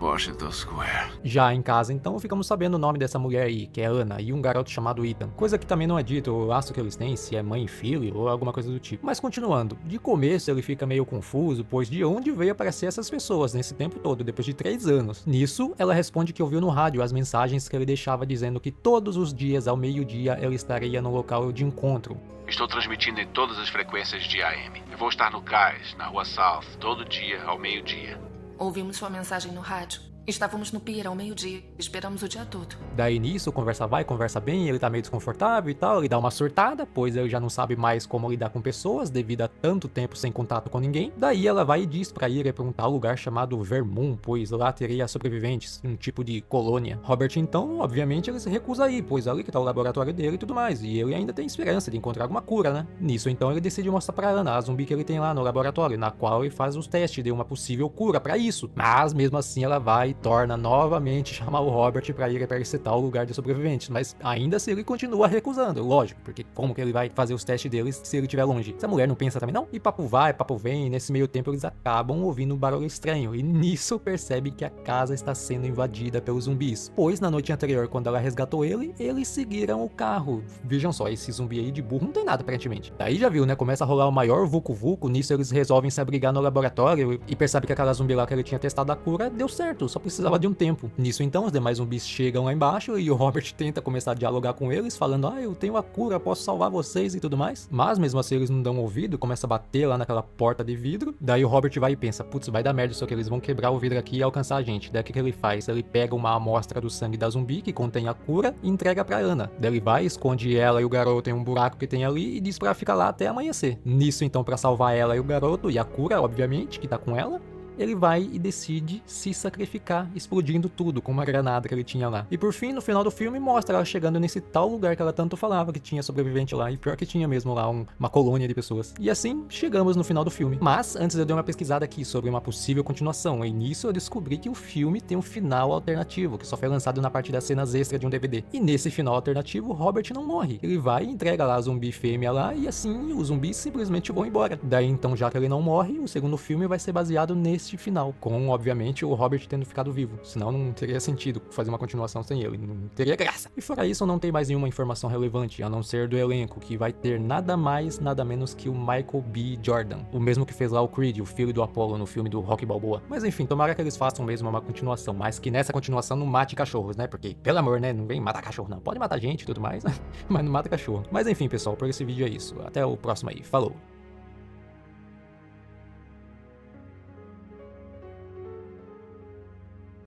Washington Square. Já em casa, então, ficamos sabendo o nome dessa mulher aí, que é Ana, e um garoto chamado Ethan. Coisa que também não é dito o laço que eles têm, se é mãe e filho, ou alguma coisa do tipo. Mas continuando, de começo ele fica meio confuso, pois de onde veio aparecer essas pessoas nesse tempo todo, depois de 3 anos? Nisso, ela responde que ouviu no rádio as mensagens que ele deixava dizendo que todos os dias, ao meio-dia, ele estaria no local de encontro. Estou transmitindo em todas as frequências de AM. Eu vou estar no cais, na rua South, todo dia, ao meio-dia. Ouvimos sua mensagem no rádio. Estávamos no pier ao meio-dia. Esperamos o dia todo. Daí nisso, conversa vai, conversa bem, ele tá meio desconfortável e tal, ele dá uma surtada, pois ele já não sabe mais como lidar com pessoas, devido a tanto tempo sem contato com ninguém. Daí ela vai e diz pra ir pra um tal lugar chamado Vermont, pois lá teria sobreviventes, um tipo de colônia. Robert então, obviamente, ele se recusa a ir, pois ali que tá o laboratório dele e tudo mais, e ele ainda tem esperança de encontrar alguma cura, né? Nisso então ele decide mostrar pra Ana a zumbi que ele tem lá no laboratório, na qual ele faz os testes de uma possível cura pra isso. Mas mesmo assim ela vai e torna novamente chamar o Robert pra ir pra esse tal lugar de sobreviventes, mas ainda assim ele continua recusando, lógico, porque como que ele vai fazer os testes deles se ele estiver longe? Essa mulher não pensa também não? E papo vai, papo vem, e nesse meio tempo eles acabam ouvindo um barulho estranho, e nisso percebe que a casa está sendo invadida pelos zumbis, pois na noite anterior, quando ela resgatou ele, eles seguiram o carro. Vejam só, esse zumbi aí de burro não tem nada aparentemente. Daí já viu, né, começa a rolar o maior vucu-vucu, nisso eles resolvem se abrigar no laboratório, e percebe que aquela zumbi lá que ele tinha testado a cura deu certo, só precisava de um tempo. Nisso então, os demais zumbis chegam lá embaixo e o Robert tenta começar a dialogar com eles, falando, eu tenho a cura, posso salvar vocês e tudo mais. Mas mesmo assim eles não dão ouvido, começa a bater lá naquela porta de vidro. Daí o Robert vai e pensa, putz, vai dar merda, só que eles vão quebrar o vidro aqui e alcançar a gente. Daí o que ele faz? Ele pega uma amostra do sangue da zumbi, que contém a cura, e entrega pra Ana. Daí ele vai, esconde ela e o garoto em um buraco que tem ali e diz pra ficar lá até amanhecer. Nisso então, pra salvar ela e o garoto, e a cura, obviamente, que tá com ela, ele vai e decide se sacrificar, explodindo tudo com uma granada que ele tinha lá. E por fim, no final do filme, mostra ela chegando nesse tal lugar que ela tanto falava que tinha sobrevivente lá, e pior que tinha mesmo lá uma colônia de pessoas. E assim, chegamos no final do filme. Mas, antes eu dei uma pesquisada aqui sobre uma possível continuação, e nisso eu descobri que o filme tem um final alternativo, que só foi lançado na parte das cenas extras de um DVD. E nesse final alternativo, Robert não morre. Ele vai e entrega lá a zumbi fêmea lá, e assim, os zumbis simplesmente vão embora. Daí então, já que ele não morre, o segundo filme vai ser baseado nesse final, com obviamente o Robert tendo ficado vivo, senão não teria sentido fazer uma continuação sem ele, não teria graça. E fora isso, não tem mais nenhuma informação relevante, a não ser do elenco, que vai ter nada mais, nada menos que o Michael B. Jordan, o mesmo que fez lá o Creed, o filho do Apollo no filme do Rocky Balboa. Mas enfim, tomara que eles façam mesmo uma continuação, mas que nessa continuação não mate cachorros, né, porque, pelo amor, né, não vem matar cachorro não, pode matar gente e tudo mais, mas não mata cachorro. Mas enfim, pessoal, por esse vídeo é isso, até o próximo aí, falou!